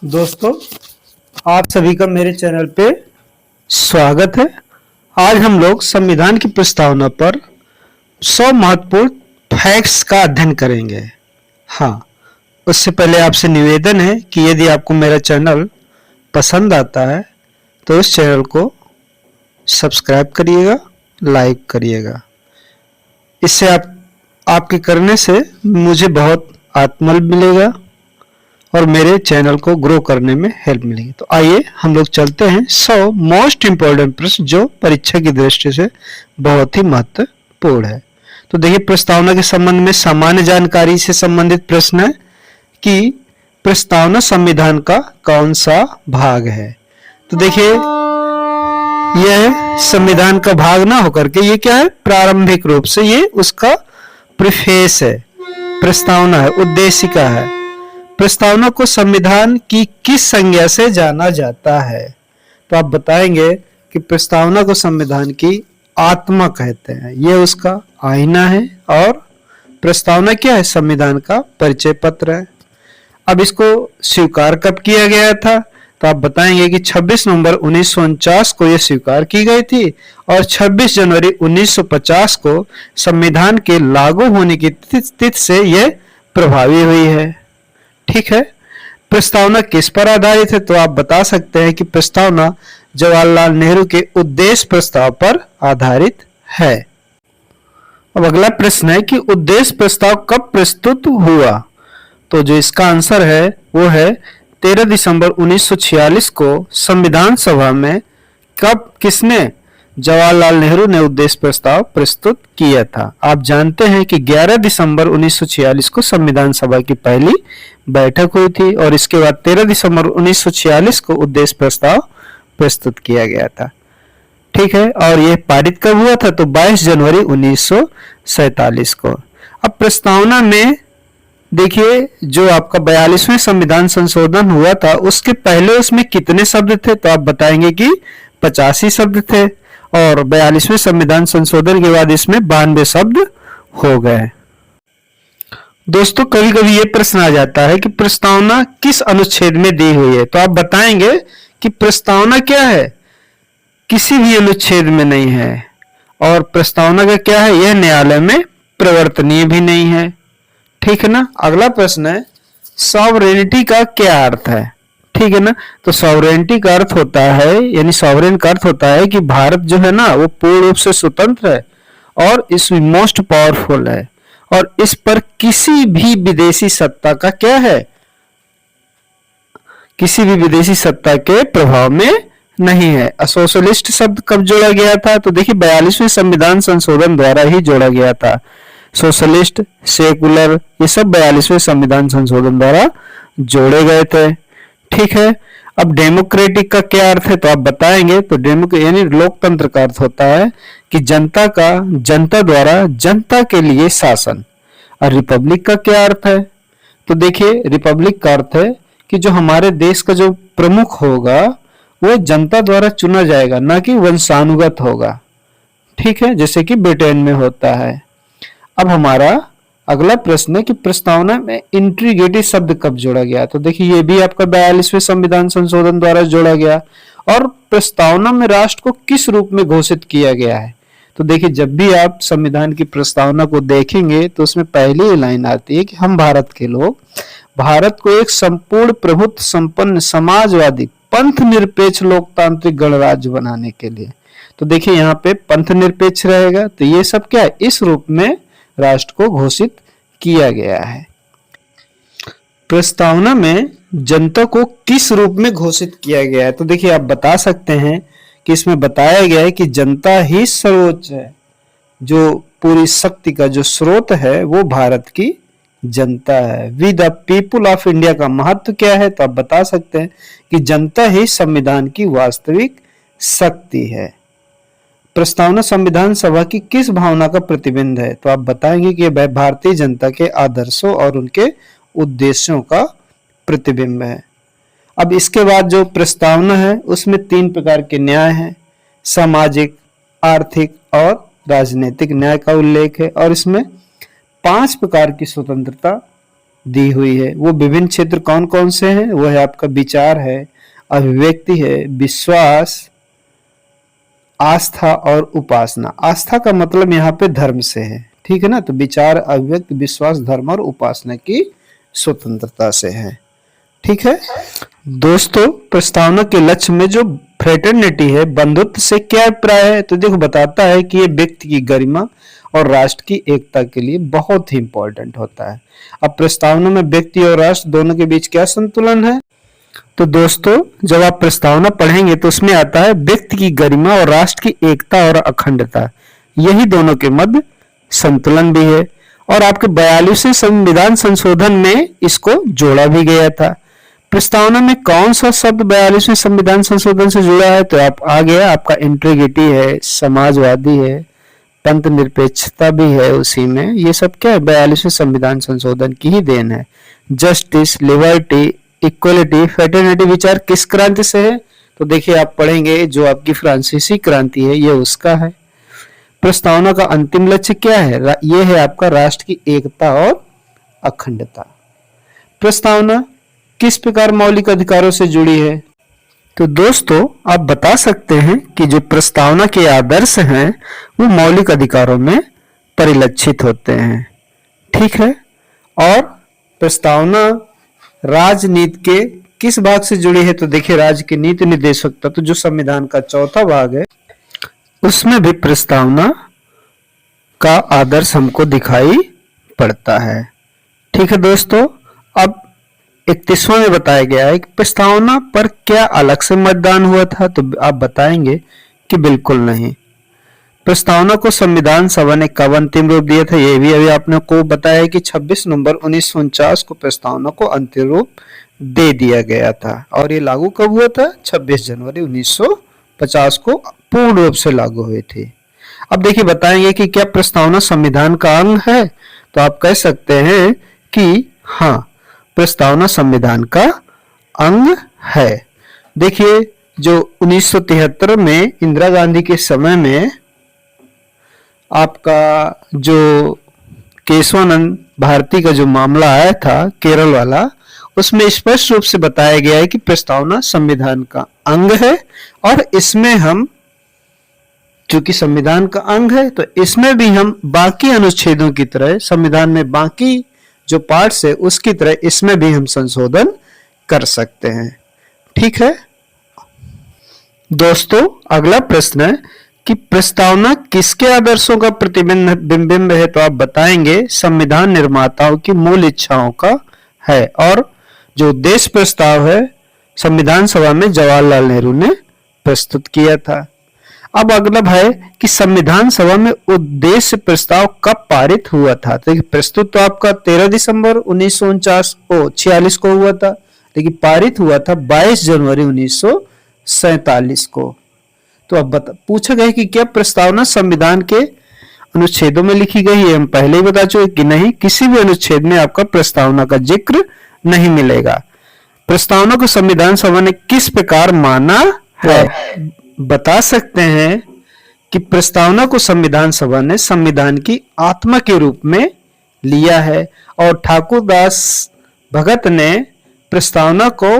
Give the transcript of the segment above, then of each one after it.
दोस्तों, आप सभी का मेरे चैनल पे स्वागत है। आज हम लोग संविधान की प्रस्तावना पर 100 महत्वपूर्ण फैक्ट्स का अध्ययन करेंगे। हाँ, उससे पहले आपसे निवेदन है कि यदि आपको मेरा चैनल पसंद आता है तो इस चैनल को सब्सक्राइब करिएगा, लाइक करिएगा। इससे आपके करने से मुझे बहुत आत्मबल मिलेगा और मेरे चैनल को ग्रो करने में हेल्प मिलेगी। तो आइए हम लोग चलते हैं 100 मोस्ट इंपॉर्टेंट प्रश्न जो परीक्षा की दृष्टि से बहुत ही महत्वपूर्ण है। तो देखिए, प्रस्तावना के संबंध में सामान्य जानकारी से संबंधित प्रश्न है कि प्रस्तावना संविधान का कौन सा भाग है। तो देखिए, यह संविधान का भाग ना होकर के ये क्या है, प्रारंभिक रूप से ये उसका प्रीफेस है, प्रस्तावना है, उद्देशिका है। प्रस्तावना को संविधान की किस संज्ञा से जाना जाता है? तो आप बताएंगे कि प्रस्तावना को संविधान की आत्मा कहते हैं, यह उसका आईना है और प्रस्तावना क्या है, संविधान का परिचय पत्र है। अब इसको स्वीकार कब किया गया था? तो आप बताएंगे कि 26 नवंबर 1949 को यह स्वीकार की गई थी और 26 जनवरी 1950 को संविधान के लागू होने की तिथि से यह प्रभावी हुई है। ठीक है। प्रस्तावना किस पर आधारित है? तो आप बता सकते हैं कि प्रस्तावना जवाहरलाल नेहरू के उद्देश्य प्रस्ताव पर आधारित है। अब अगला प्रश्न है कि उद्देश्य प्रस्ताव कब प्रस्तुत हुआ? तो जो इसका आंसर है वो है 13 दिसंबर 1946 को संविधान सभा में। कब, किसने? जवाहरलाल नेहरू ने उद्देश्य प्रस्ताव प्रस्तुत किया था। आप जानते हैं कि 11 दिसंबर 1946 को संविधान सभा की पहली बैठक हुई थी और इसके बाद 13 दिसंबर 1946 को उद्देश्य प्रस्ताव प्रस्तुत किया गया था। ठीक है। और यह पारित कब हुआ था? तो 22 जनवरी 1947 को। अब प्रस्तावना में देखिए, जो आपका 42वें संविधान संशोधन हुआ था उसके पहले उसमें कितने शब्द थे? तो आप बताएंगे कि 85 शब्द थे और 42वें संविधान संशोधन के बाद इसमें 92 शब्द हो गए। दोस्तों, कभी कभी ये प्रश्न आ जाता है कि प्रस्तावना किस अनुच्छेद में दी हुई है? तो आप बताएंगे कि प्रस्तावना क्या है, किसी भी अनुच्छेद में नहीं है और प्रस्तावना का क्या है, यह न्यायालय में प्रवर्तनीय भी नहीं है। ठीक है ना। अगला प्रश्न है, सॉवरेनिटी का क्या अर्थ है? ठीक है ना। तो सॉवरेनिटी का अर्थ होता है, यानी सॉवरेन का अर्थ होता है कि भारत जो है ना वो पूर्ण रूप से स्वतंत्र है और इस मोस्ट पावरफुल है और इस पर किसी भी विदेशी सत्ता का क्या है, किसी भी विदेशी सत्ता के प्रभाव में नहीं है। सोशलिस्ट शब्द कब जोड़ा गया था? तो देखिए, 42वें संविधान संशोधन द्वारा ही जोड़ा गया था। सोशलिस्ट, सेकुलर, ये सब 42वें संविधान संशोधन द्वारा जोड़े गए थे। ठीक है। अब डेमोक्रेटिक का क्या अर्थ है? तो आप बताएंगे। तो यानी लोकतंत्र का अर्थ होता है कि जनता द्वारा जनता के लिए शासन। और रिपब्लिक का क्या अर्थ है? तो देखिए, रिपब्लिक का अर्थ है कि जो हमारे देश का जो प्रमुख होगा वो जनता द्वारा चुना जाएगा, ना कि वंशानुगत होगा। ठीक है, जैसे कि ब्रिटेन में होता है। अब हमारा अगला प्रश्न है कि प्रस्तावना में इंट्रीगेटिव शब्द कब जोड़ा गया? तो देखिए, ये भी आपका 42वें संविधान संशोधन द्वारा जोड़ा गया। और प्रस्तावना में राष्ट्र को किस रूप में घोषित किया गया है? तो देखिए, जब भी आप संविधान की प्रस्तावना को देखेंगे तो उसमें पहली लाइन आती है कि हम भारत के लोग भारत को एक संपूर्ण प्रभुत्व संपन्न समाजवादी पंथ निरपेक्ष लोकतांत्रिक गणराज्य बनाने के लिए। तो देखिए, यहाँ पे पंथ निरपेक्ष रहेगा। तो ये सब क्या है, इस रूप में राष्ट्र को घोषित किया गया है। प्रस्तावना में जनता को किस रूप में घोषित किया गया है? तो देखिए, आप बता सकते हैं कि इसमें बताया गया है कि जनता ही सर्वोच्च है, जो पूरी शक्ति का जो स्रोत है वो भारत की जनता है। We the people of India का महत्व क्या है? तो आप बता सकते हैं कि जनता ही संविधान की वास्तविक शक्ति है। प्रस्तावना संविधान सभा की किस भावना का प्रतिबिंब है? तो आप बताएंगे कि यह भारतीय जनता के आदर्शों और उनके उद्देश्यों का प्रतिबिंब है। अब इसके बाद जो प्रस्तावना है उसमें 3 प्रकार के न्याय हैं, सामाजिक, आर्थिक और राजनीतिक न्याय का उल्लेख है और इसमें 5 प्रकार की स्वतंत्रता दी हुई है। वो विभिन्न क्षेत्र कौन कौन से हैं? वो है आपका विचार है, अभिव्यक्ति है, विश्वास, आस्था और उपासना। आस्था का मतलब यहाँ पे धर्म से है, ठीक है ना। तो विचार, अभिव्यक्ति, विश्वास, धर्म और उपासना की स्वतंत्रता से है, ठीक है दोस्तों। प्रस्तावना के लक्ष्य में जो फ्रेटर्निटी है, बंधुत्व से क्या अभिप्राय है? तो देखो बताता है कि ये व्यक्ति की गरिमा और राष्ट्र की एकता के लिए बहुत ही इंपॉर्टेंट होता है। अब प्रस्तावना में व्यक्ति और राष्ट्र दोनों के बीच क्या संतुलन है? तो दोस्तों जब आप प्रस्तावना पढ़ेंगे तो उसमें आता है व्यक्ति की गरिमा और राष्ट्र की एकता और अखंडता, यही दोनों के मध्य संतुलन भी है। और आपके 42वें संविधान संशोधन में इसको जोड़ा भी गया था। प्रस्तावना में कौन सा शब्द 42वें संविधान संशोधन से जुड़ा है? तो आप आ गया आपका इंटीग्रिटी है, समाजवादी है, पंथ निरपेक्षता भी है उसी में। ये सब क्या है? 42वें संविधान संशोधन की ही देन है। जस्टिस, लिबर्टी, इक्वलिटी, फ्रेटर्निटी विचार किस क्रांति से है? तो देखिए आप पढ़ेंगे जो आपकी फ्रांसीसी क्रांति है ये उसका है। प्रस्तावना का अंतिम लक्ष्य क्या है? ये है आपका राष्ट्र की एकता और अखंडता। प्रस्तावना किस प्रकार मौलिक अधिकारों से जुड़ी है? तो दोस्तों आप बता सकते हैं कि जो प्रस्तावना के आदर्श हैं वो मौलिक अधिकारों में परिलक्षित होते हैं, ठीक है। और प्रस्तावना राजनीति के किस भाग से जुड़ी है? तो देखिए राज्य के नीति निर्देशक तत्व जो संविधान का चौथा भाग है उसमें भी प्रस्तावना का आदर्श हमको दिखाई पड़ता है, ठीक है दोस्तों। अब 31वां में बताया गया है कि प्रस्तावना पर क्या अलग से मतदान हुआ था? तो आप बताएंगे कि बिल्कुल नहीं। प्रस्तावना को संविधान सभा ने कब अंतिम रूप दिया था? ये भी अभी आपने को बताया कि 26 नवंबर 1949 को प्रस्तावना को अंतिम रूप दे दिया गया था। और ये लागू कब हुआ था? 26 जनवरी 1950 को पूर्ण रूप से लागू हुई थी। अब देखिए बताएंगे कि क्या प्रस्तावना संविधान का अंग है? तो आप कह सकते हैं कि हाँ, प्रस्तावना संविधान का अंग है। देखिए जो 1973 में इंदिरा गांधी के समय में आपका जो केशवानंद भारती का जो मामला आया था केरल वाला, उसमें स्पष्ट रूप से बताया गया है कि प्रस्तावना संविधान का अंग है। और इसमें हम चूंकि संविधान का अंग है तो इसमें भी हम बाकी अनुच्छेदों की तरह, संविधान में बाकी जो पार्ट्स है उसकी तरह इसमें भी हम संशोधन कर सकते हैं, ठीक है दोस्तों। अगला प्रश्न है कि प्रस्तावना किसके आदर्शों का प्रतिबिंब है? तो आप बताएंगे संविधान निर्माताओं की मूल इच्छाओं का है। और जो उद्देश्य प्रस्ताव है संविधान सभा में जवाहरलाल नेहरू ने प्रस्तुत किया था। अब अगला है कि संविधान सभा में उद्देश्य प्रस्ताव कब पारित हुआ था? तो प्रस्तुत तो आपका 13 दिसंबर 1946 को हुआ था, लेकिन पारित हुआ था 22 जनवरी 1947 को। तो अब पूछा गया कि क्या प्रस्तावना संविधान के अनुच्छेदों में लिखी गई है? हम पहले ही बता चुके कि नहीं, किसी भी अनुच्छेद में आपका प्रस्तावना का जिक्र नहीं मिलेगा। प्रस्तावना को संविधान सभा ने किस प्रकार माना है? बता सकते हैं कि प्रस्तावना को संविधान सभा ने संविधान की आत्मा के रूप में लिया है। और ठाकुर दास भगत ने प्रस्तावना को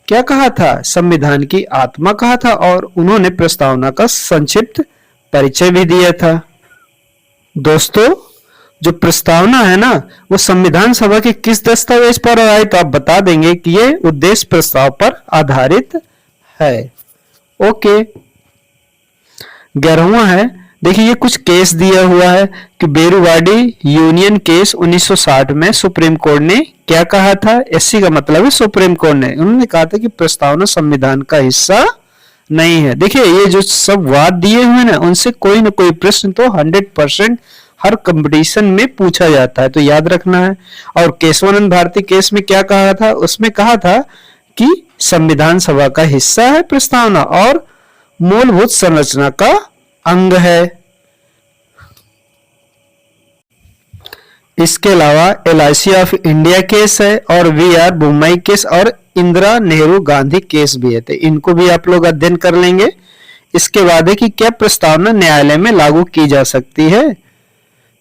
क्या कहा था? संविधान की आत्मा कहा था। और उन्होंने प्रस्तावना का संक्षिप्त परिचय भी दिया था। दोस्तों जो प्रस्तावना है ना वो संविधान सभा के किस दस्तावेज पर आधारित? तो आप बता देंगे कि ये उद्देश्य प्रस्ताव पर आधारित है। ओके 11वां है, देखिए ये कुछ केस दिया हुआ है कि बेरुवाडी यूनियन केस 1960 में सुप्रीम कोर्ट ने क्या कहा था? एससी का मतलब है सुप्रीम कोर्ट ने, उन्होंने कहा था कि प्रस्तावना संविधान का हिस्सा नहीं है। देखिए ये जो सब वाद दिए हुए ना उनसे कोई ना कोई प्रश्न तो 100% हर कंपटीशन में पूछा जाता है, तो याद रखना है। और केशवानंद भारती केस में क्या कहा था? उसमें कहा था कि संविधान सभा का हिस्सा है प्रस्तावना और मूलभूत संरचना का अंग है। इसके अलावा LIC ऑफ इंडिया केस है और VR बुम्बई केस और इंदिरा नेहरू गांधी केस भी है, तो इनको भी आप लोग अध्ययन कर लेंगे। इसके बाद है कि क्या प्रस्तावना न्यायालय में लागू की जा सकती है?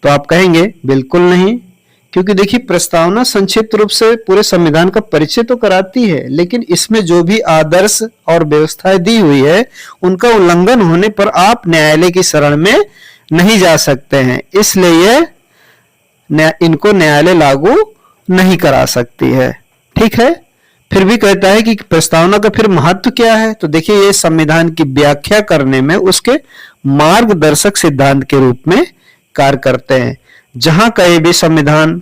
तो आप कहेंगे बिल्कुल नहीं। क्योंकि देखिए प्रस्तावना संक्षिप्त रूप से पूरे संविधान का परिचय तो कराती है, लेकिन इसमें जो भी आदर्श और व्यवस्थाएं दी हुई है उनका उल्लंघन होने पर आप न्यायालय की शरण में नहीं जा सकते हैं, इसलिए इनको न्यायालय लागू नहीं करा सकती है। ठीक है, फिर भी कहता है कि प्रस्तावना का फिर महत्व क्या है, तो देखिए ये संविधान की व्याख्या करने में उसके मार्गदर्शक सिद्धांत के रूप में कार्य करते हैं। जहां कहीं भी संविधान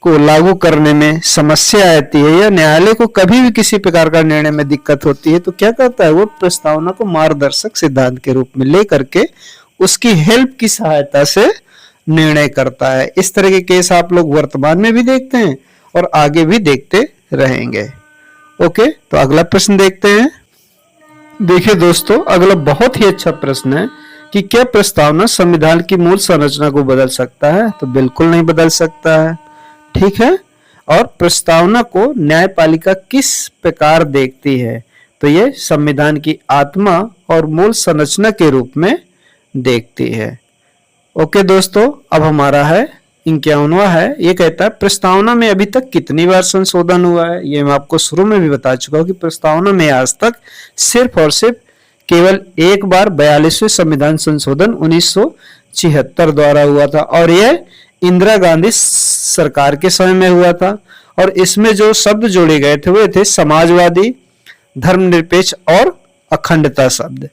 को लागू करने में समस्या आती है या न्यायालय को कभी भी किसी प्रकार का निर्णय में दिक्कत होती है, तो क्या करता है वो प्रस्तावना को मार्गदर्शक सिद्धांत के रूप में लेकर के उसकी हेल्प की सहायता से निर्णय करता है। इस तरह के केस आप लोग वर्तमान में भी देखते हैं और आगे भी देखते रहेंगे। ओके, तो अगला प्रश्न देखते हैं। देखिए दोस्तों, अगला बहुत ही अच्छा प्रश्न है कि क्या प्रस्तावना संविधान की मूल संरचना को बदल सकता है, तो बिल्कुल नहीं बदल सकता है। ठीक है, और प्रस्तावना को न्यायपालिका किस प्रकार देखती है, तो ये संविधान की आत्मा और मूल संरचना के रूप में देखती है। ओके दोस्तों, अब हमारा है 51वां है। ये कहता है प्रस्तावना में अभी तक कितनी बार संशोधन हुआ है। ये मैं आपको शुरू में भी बता चुका हूं कि प्रस्तावना में आज तक सिर्फ और सिर्फ केवल एक बार 42वें संविधान संशोधन 1976 द्वारा हुआ था, और यह इंदिरा गांधी सरकार के समय में हुआ था। और इसमें जो शब्द जोड़े गए थे वे थे समाजवादी, धर्मनिरपेक्ष और अखंडता शब्द,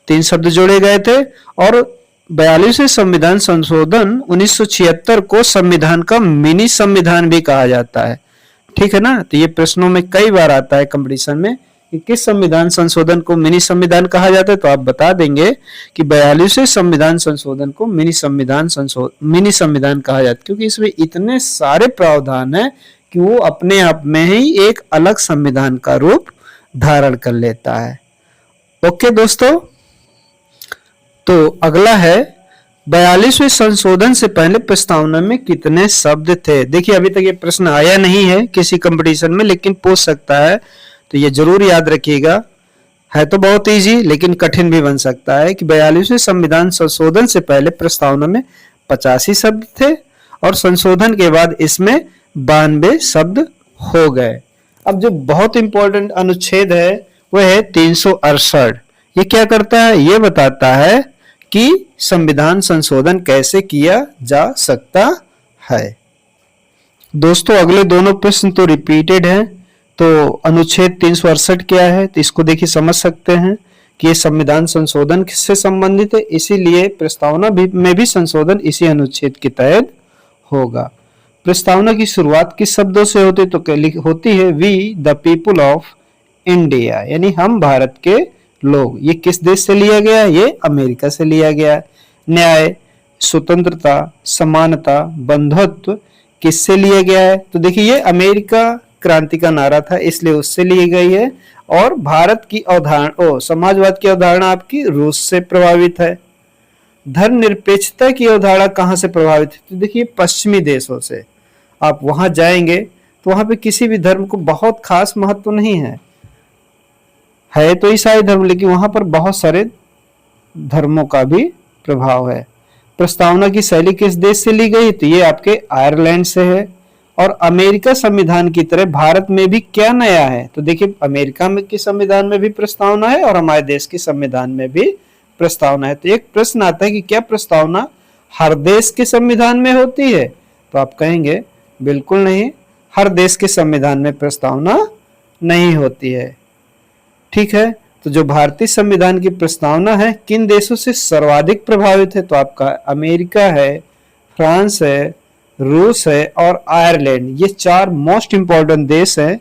3 शब्द जोड़े गए थे। और 42वें संविधान संशोधन 1976 को संविधान का मिनी संविधान भी कहा जाता है। ठीक है ना, तो ये प्रश्नों में कई बार आता है कंपटीशन में कि किस संविधान संशोधन को मिनी संविधान कहा जाता है, तो आप बता देंगे कि 42वें संविधान संशोधन को मिनी संविधान कहा जाता है, क्योंकि इसमें इतने सारे प्रावधान है कि वो अपने आप में ही एक अलग संविधान का रूप धारण कर लेता है। ओके दोस्तों, तो अगला है 42वें संशोधन से पहले प्रस्तावना में कितने शब्द थे। देखिए अभी तक ये प्रश्न आया नहीं है किसी कंपटीशन में, लेकिन पूछ सकता है, तो ये जरूर याद रखिएगा। है तो बहुत इजी लेकिन कठिन भी बन सकता है कि 42वें संविधान संशोधन से पहले प्रस्तावना में 85 शब्द थे और संशोधन के बाद इसमें 92 शब्द हो गए। अब जो बहुत इंपॉर्टेंट अनुच्छेद है वह है 368। ये क्या करता है, ये बताता है कि संविधान संशोधन कैसे किया जा सकता है। दोस्तों अगले दोनों प्रश्न तो रिपीटेड हैं, तो अनुच्छेद 368 क्या है, तो इसको देखिए समझ सकते हैं कि ये संविधान संशोधन से संबंधित है, इसीलिए प्रस्तावना में भी संशोधन इसी अनुच्छेद के तहत होगा। प्रस्तावना की शुरुआत किस शब्दों से होती है we the people of India, यानी हम भारत के लोग। ये किस देश से लिया गया है, ये अमेरिका से लिया गया है। न्याय, स्वतंत्रता, समानता, बंधुत्व किससे लिया गया है, तो देखिए ये अमेरिका क्रांति का नारा था इसलिए उससे ली गई है। और भारत की अवधारणा, समाजवाद की अवधारणा आपकी रूस से प्रभावित है। धर्मनिरपेक्षता की अवधारणा कहां से प्रभावित है, तो देखिए पश्चिमी देशों से। आप वहां जाएंगे तो वहां पे किसी भी धर्म को बहुत खास महत्व नहीं है तो ईसाई धर्म, लेकिन वहां पर बहुत सारे धर्मों का भी प्रभाव है। प्रस्तावना की शैली किस देश से ली गई, तो ये आपके आयरलैंड से है। और अमेरिका संविधान की तरह भारत में भी क्या नया है, तो देखिए अमेरिका में के संविधान में भी प्रस्तावना है और हमारे देश के संविधान में भी प्रस्तावना है। तो एक प्रश्न आता है कि क्या प्रस्तावना हर देश के संविधान में होती है, तो आप कहेंगे बिल्कुल नहीं, हर देश के संविधान में प्रस्तावना नहीं होती है। ठीक है, तो जो भारतीय संविधान की प्रस्तावना है किन देशों से सर्वाधिक प्रभावित है, तो आपका अमेरिका है, फ्रांस है, रूस है और आयरलैंड। ये 4 मोस्ट इंपॉर्टेंट देश हैं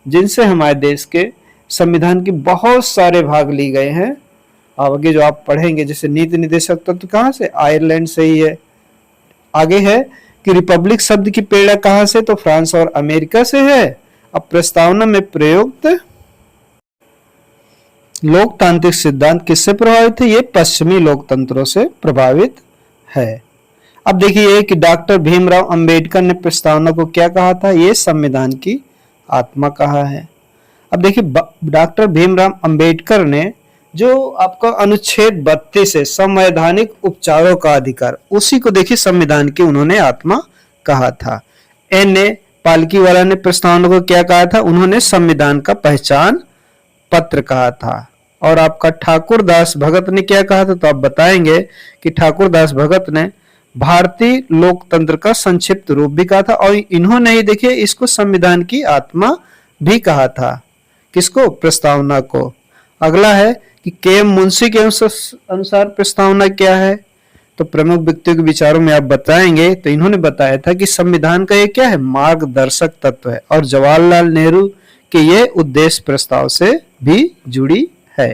जिनसे हमारे देश के संविधान के बहुत सारे भाग लिए गए हैं। आगे जो आप पढ़ेंगे जैसे नीति निर्देशक तत्व तो कहाँ से, आयरलैंड से ही है। आगे है कि रिपब्लिक शब्द की प्रेरणा कहाँ से, तो फ्रांस और अमेरिका से है। अब प्रस्तावना में प्रयुक्त लोकतांत्रिक सिद्धांत किससे प्रभावित है, ये पश्चिमी लोकतंत्रों से प्रभावित है। अब देखिए कि डॉक्टर भीमराव अंबेडकर ने प्रस्तावना को क्या कहा था, ये संविधान की आत्मा कहा है। अब देखिए डॉक्टर भीमराव अंबेडकर ने जो आपका अनुच्छेद 32 है संवैधानिक उपचारों का अधिकार, उसी को देखिए संविधान की उन्होंने आत्मा कहा था। एन.ए. पालकी वाला ने प्रस्तावना को क्या कहा था? उन्होंने संविधान का पहचान पत्र कहा था। और आपका ठाकुर दास भगत ने क्या कहा था? तो आप बताएंगे कि ठाकुर दास भगत ने भारतीय लोकतंत्र का संक्षिप्त रूप भी कहा था, और इन्होंने ही देखिए इसको संविधान की आत्मा भी कहा था। किसको? प्रस्तावना को। अगला है कि के मुंशी के अनुसार प्रस्तावना क्या है? तो प्रमुख व्यक्तियों के विचारों में आप बताएंगे तो इन्होंने बताया था कि संविधान का ये क्या है? मार्गदर्शक तत्व है, और जवाहरलाल नेहरू के ये उद्देश्य प्रस्ताव से भी जुड़ी है।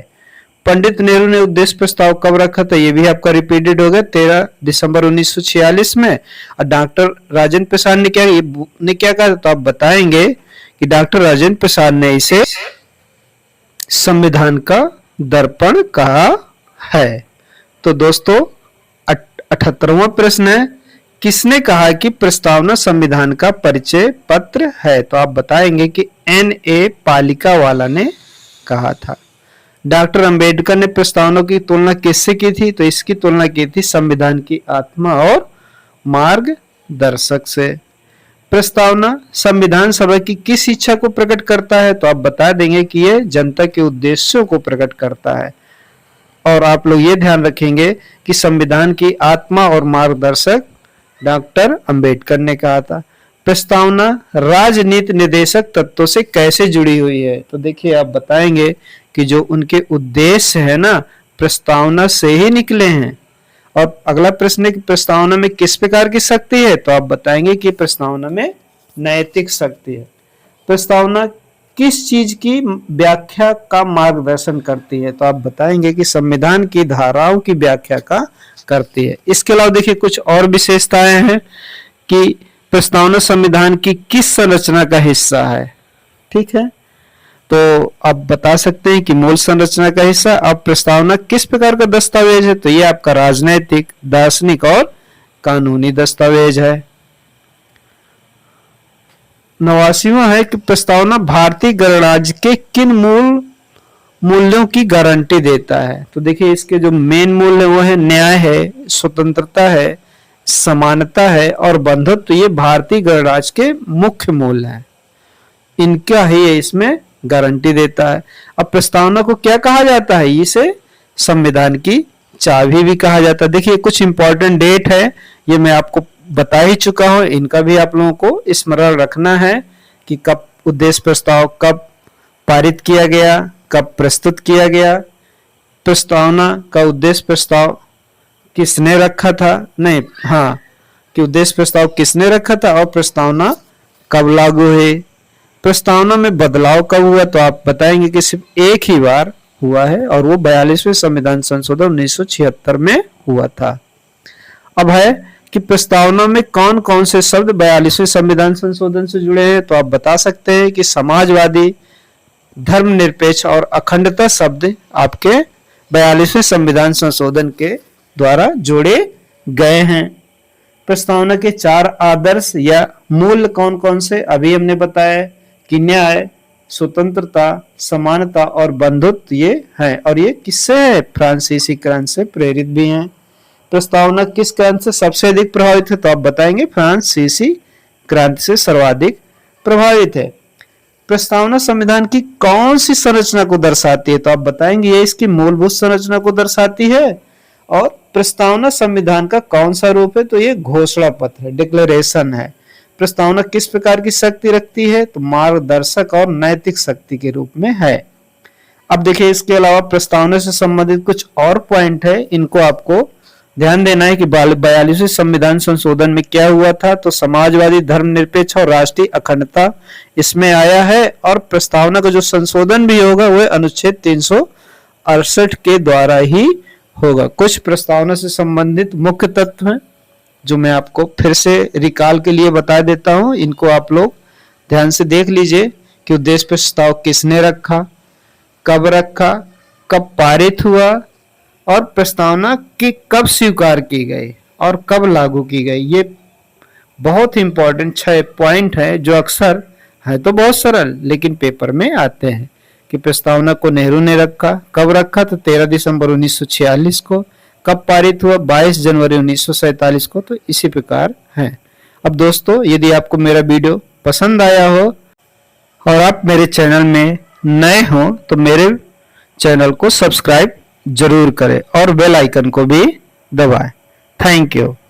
पंडित नेहरू ने उद्देश्य प्रस्ताव कब रखा था? ये भी आपका रिपीटेड हो गया 13 दिसंबर 1946 में। और डॉक्टर राजेंद्र प्रसाद ने क्या कहा? तो आप बताएंगे कि डॉक्टर राजेंद्र प्रसाद ने इसे संविधान का दर्पण कहा है। तो दोस्तों 78वां प्रश्न है, किसने कहा कि प्रस्तावना संविधान का परिचय पत्र है? तो आप बताएंगे कि एन.ए. पालिका वाला ने कहा था। डॉक्टर अंबेडकर ने प्रस्तावना की तुलना किससे की थी? तो इसकी तुलना की थी संविधान की आत्मा और मार्गदर्शक से। प्रस्तावना संविधान सभा की किस इच्छा को प्रकट करता है? तो आप बता देंगे कि यह जनता के उद्देश्यों को प्रकट करता है। और आप लोग ये ध्यान रखेंगे कि संविधान की आत्मा और मार्गदर्शक डॉक्टर अंबेडकर ने कहा था। प्रस्तावना राजनीति निर्देशक तत्वों से कैसे जुड़ी हुई है? तो देखिए आप बताएंगे कि जो उनके उद्देश्य है ना, प्रस्तावना से ही निकले हैं। और अगला प्रश्न है कि प्रस्तावना में किस प्रकार की शक्ति है? तो आप बताएंगे कि प्रस्तावना में नैतिक शक्ति है। प्रस्तावना किस चीज की व्याख्या का मार्गदर्शन करती है? तो आप बताएंगे कि संविधान की धाराओं की व्याख्या का करती है। इसके अलावा देखिए कुछ और विशेषताएं हैं कि प्रस्तावना संविधान की किस संरचना का हिस्सा है। ठीक है, तो आप बता सकते हैं कि मूल संरचना का हिस्सा। अब प्रस्तावना किस प्रकार का दस्तावेज है? तो ये आपका राजनैतिक, दार्शनिक और कानूनी दस्तावेज है। 89वां है कि प्रस्तावना भारतीय गणराज्य के किन मूल्यों की गारंटी देता है? तो देखिए इसके जो मेन मूल्य वो है न्याय है, स्वतंत्रता है, समानता है और बंधुत्व। तो ये भारतीय गणराज्य के मुख्य मूल्य हैं, इनका ही इसमें गारंटी देता है। अब प्रस्तावना को क्या कहा जाता है? इसे संविधान की चाबी भी कहा जाता है। देखिए कुछ इंपॉर्टेंट डेट है, ये मैं आपको बता ही चुका हूं, इनका भी आप लोगों को स्मरण रखना है कि कब उद्देश्य प्रस्ताव कब पारित किया गया, कब प्रस्तुत किया गया, प्रस्तावना का उद्देश्य प्रस्ताव किसने रखा था, नहीं हाँ कि उद्देश्य प्रस्ताव किसने रखा था और प्रस्तावना कब लागू हुई, प्रस्तावना में बदलाव कब हुआ। तो आप बताएंगे कि सिर्फ एक ही बार हुआ है और वो 42वें संविधान संशोधन 1976 में हुआ था। अब है कि प्रस्तावना में कौन कौन से शब्द 42वें संविधान संशोधन से जुड़े हैं? तो आप बता सकते हैं कि समाजवादी, धर्मनिरपेक्ष और अखंडता शब्द आपके 42वें संविधान संशोधन के द्वारा जोड़े गए हैं। प्रस्तावना के 4 आदर्श या मूल्य कौन कौन से? अभी हमने बताया कि न्याय, स्वतंत्रता, समानता और बंधुत्व ये हैं, और ये किससे है? फ्रांसीसी क्रांति से प्रेरित भी हैं। प्रस्तावना किस क्रांति से सबसे अधिक प्रभावित है? तो आप बताएंगे फ्रांसीसी क्रांति से सर्वाधिक प्रभावित है। प्रस्तावना संविधान की कौन सी संरचना को दर्शाती है? तो आप बताएंगे ये इसकी मूलभूत संरचना को दर्शाती है। और प्रस्तावना संविधान का कौन सा रूप है? तो ये घोषणा पत्र है, डिक्लेरेशन है। प्रस्तावना किस प्रकार की शक्ति रखती है? तो मार्गदर्शक और नैतिक शक्ति के रूप में है। अब देखिए इसके अलावा प्रस्तावना से संबंधित कुछ और पॉइंट है, इनको आपको ध्यान देना है कि 42वें संविधान संशोधन में क्या हुआ था। तो समाजवादी, धर्मनिरपेक्ष और राष्ट्रीय अखंडता इसमें आया है। और प्रस्तावना का जो संशोधन भी होगा वह अनुच्छेद 368 के द्वारा ही होगा। कुछ प्रस्तावना से संबंधित मुख्य तत्व हैं जो मैं आपको फिर से रिकॉल के लिए बता देता हूं, इनको आप लोग ध्यान से देख लीजिए कि उद्देश्य प्रस्ताव किसने रखा, कब रखा, कब पारित हुआ और प्रस्तावना की कब स्वीकार की गई और कब लागू की गई। ये बहुत इंपॉर्टेंट 6 पॉइंट है जो अक्सर है तो बहुत सरल लेकिन पेपर में आते हैं कि प्रस्तावना को नेहरू ने रखा, कब रखा तो 13 दिसंबर 1946 को, कब पारित हुआ 22 जनवरी 1947 को। तो इसी प्रकार है। अब दोस्तों, यदि आपको मेरा वीडियो पसंद आया हो और आप मेरे चैनल में नए हो तो मेरे चैनल को सब्सक्राइब जरूर करें और बेल आइकन को भी दबाएं। Thank you.